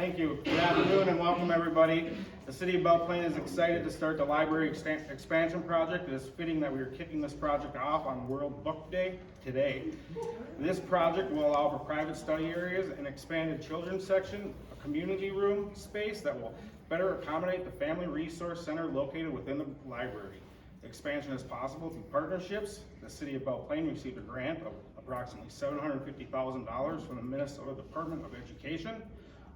Thank you. Good afternoon and welcome everybody. The City of Belle Plaine is excited to start the library expansion project. It is fitting that we are kicking this project off on World Book Day today. This project will allow for private study areas, an expanded children's section, a community room space that will better accommodate the Family Resource Center located within the library. The expansion is possible through partnerships. The City of Belle Plaine received a grant of approximately $750,000 from the Minnesota Department of Education.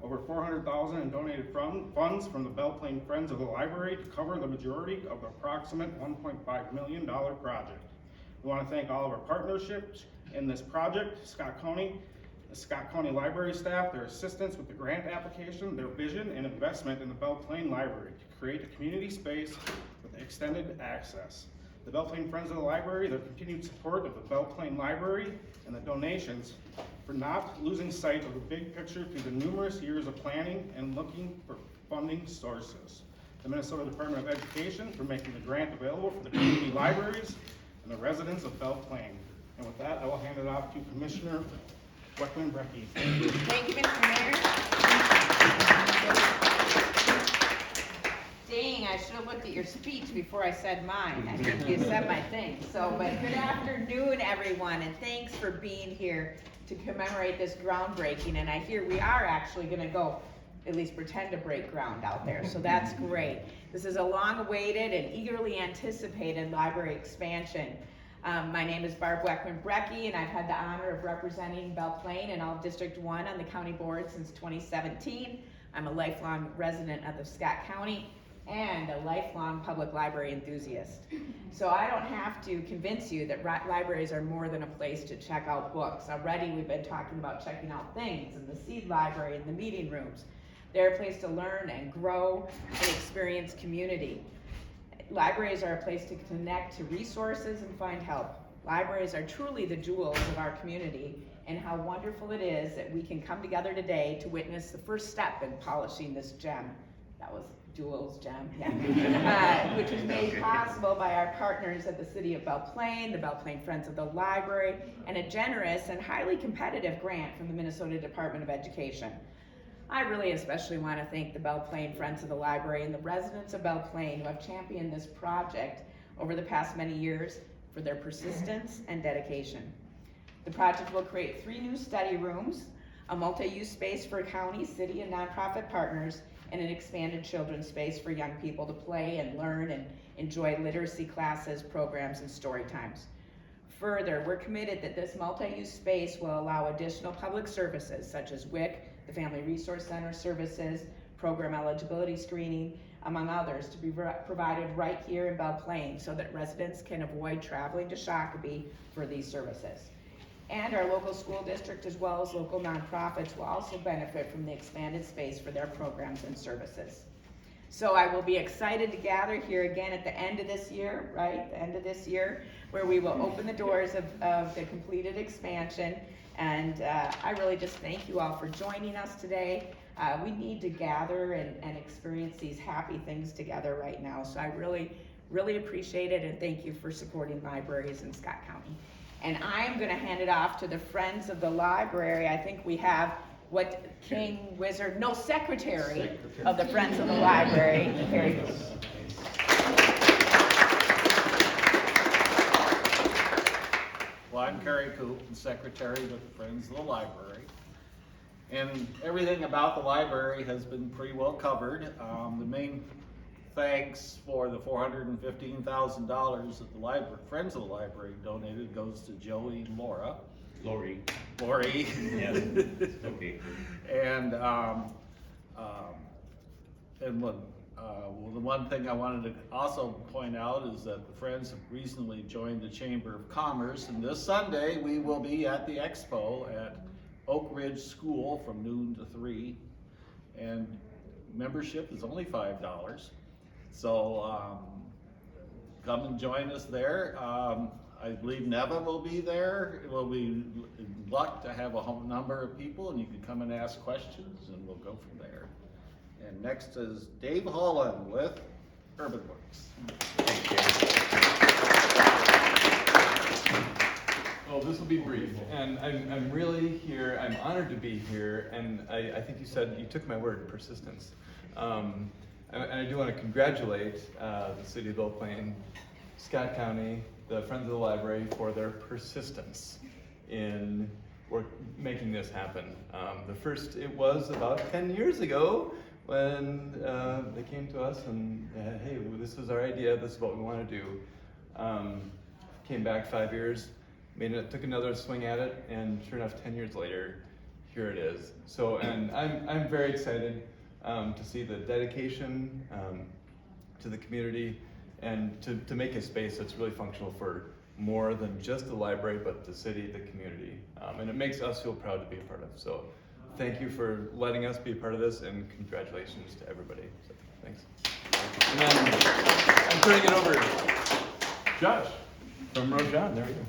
Over $400,000 in donated funds from the Belle Plaine Friends of the Library to cover the majority of the approximate $1.5 million project. We want to thank all of our partnerships in this project, Scott County, the Scott County Library staff, their assistance with the grant application, their vision and investment in the Belle Plaine Library to create a community space with extended access. The Belle Plaine Friends of the Library, their continued support of the Belle Plaine Library, and the donations for not losing sight of the big picture through the numerous years of planning and looking for funding sources. The Minnesota Department of Education for making the grant available for the community libraries and the residents of Belle Plaine. And with that, I will hand it off to Commissioner Weckman-Brecky. Thank you, Mr. Mayor. Dang, I should have looked at your speech before I said mine. I think you said my thing. But good afternoon, everyone, and thanks for being here to commemorate this groundbreaking. And I hear we are actually gonna go, at least pretend to break ground out there, so that's great. This is a long-awaited and eagerly anticipated library expansion. My name is Barb Weckman-Brecky, and I've had the honor of representing Belle Plaine and all District 1 on the county board since 2017. I'm a lifelong resident of the Scott County and a lifelong public library enthusiast. So I don't have to convince you that libraries are more than a place to check out books. Already we've been talking about checking out things in the seed library and the meeting rooms. They're a place to learn and grow and experience community. Libraries are a place to connect to resources and find help. Libraries are truly the jewels of our community, and how wonderful it is that we can come together today to witness the first step in polishing this gem. That was Jewel's gem, yeah. Which is made possible by our partners at the City of Belle Plaine, the Belle Plaine Friends of the Library, and a generous and highly competitive grant from the Minnesota Department of Education. I really especially want to thank the Belle Plaine Friends of the Library and the residents of Belle Plaine who have championed this project over the past many years for their persistence and dedication. The project will create 3 new study rooms, a multi-use space for county, city, and nonprofit partners, and an expanded children's space for young people to play and learn and enjoy literacy classes, programs, and story times. Further, we're committed that this multi-use space will allow additional public services such as WIC, the Family Resource Center services, program eligibility screening, among others, to be provided right here in Belle Plaine so that residents can avoid traveling to Shakopee for these services. And our local school district as well as local nonprofits will also benefit from the expanded space for their programs and services. So I will be excited to gather here again at the end of this year, right? The end of this year, where we will open the doors of the completed expansion. And I really just thank you all for joining us today. We need to gather and experience these happy things together right now. So I really appreciate it, and thank you for supporting libraries in Scott County. And I'm gonna hand it off to the Friends of the Library. I think we have Secretary of the Friends of the Library, Carrie. Well, I'm Carrie Coop, and Secretary with the Friends of the Library. And everything about the library has been pretty well covered. The main thanks for the $415,000 that the Friends of the Library donated goes to Joey and Lori. Yes, okay. And the one thing I wanted to also point out is that the Friends have recently joined the Chamber of Commerce, and this Sunday we will be at the expo at Oak Ridge School from noon to 3, and membership is only $5. So come and join us there. I believe Nevin will be there. It will be luck to have a whole number of people, and you can come and ask questions, and we'll go from there. And next is Dave Holland with Urban Works. Well, this will be brief, and I'm really here, I'm honored to be here, and I think you said, you took my word, persistence. And I do want to congratulate the City of Belle Plaine, Scott County, the Friends of the Library for their persistence in making this happen. It was about 10 years ago when they came to us and, hey, this is our idea, this is what we want to do. Came back 5 years, took another swing at it, and sure enough, 10 years later, here it is. So, and I'm very excited to see the dedication to the community and to make a space that's really functional for more than just the library, but the city, the community. And it makes us feel proud to be a part of. So thank you for letting us be a part of this, and congratulations to everybody. So, thanks. And then I'm turning it over to Josh from Rojan. There we go.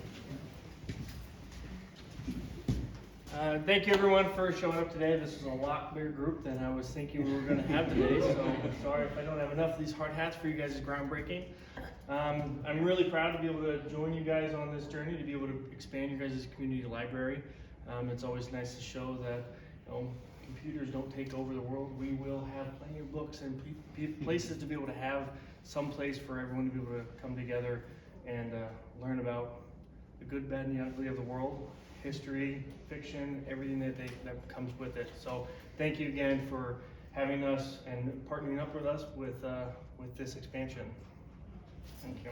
Thank you everyone for showing up today. This is a lot bigger group than I was thinking we were going to have today, so sorry if I don't have enough of these hard hats for you guys' groundbreaking. I'm really proud to be able to join you guys on this journey, to be able to expand your guys' community library. It's always nice to show that computers don't take over the world. We will have plenty of books and places to be able to have some place for everyone to be able to come together and learn about the good, bad, and the ugly of the world. History, fiction, everything that comes with it. So thank you again for having us and partnering up with us with this expansion. Thank you.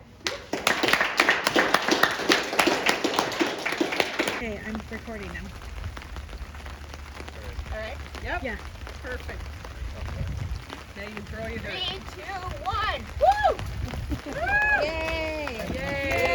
Okay, I'm recording now. All right? Yep. Yeah. Perfect. Now you can throw your 3, 2, 1. Woo! Yay! Yay!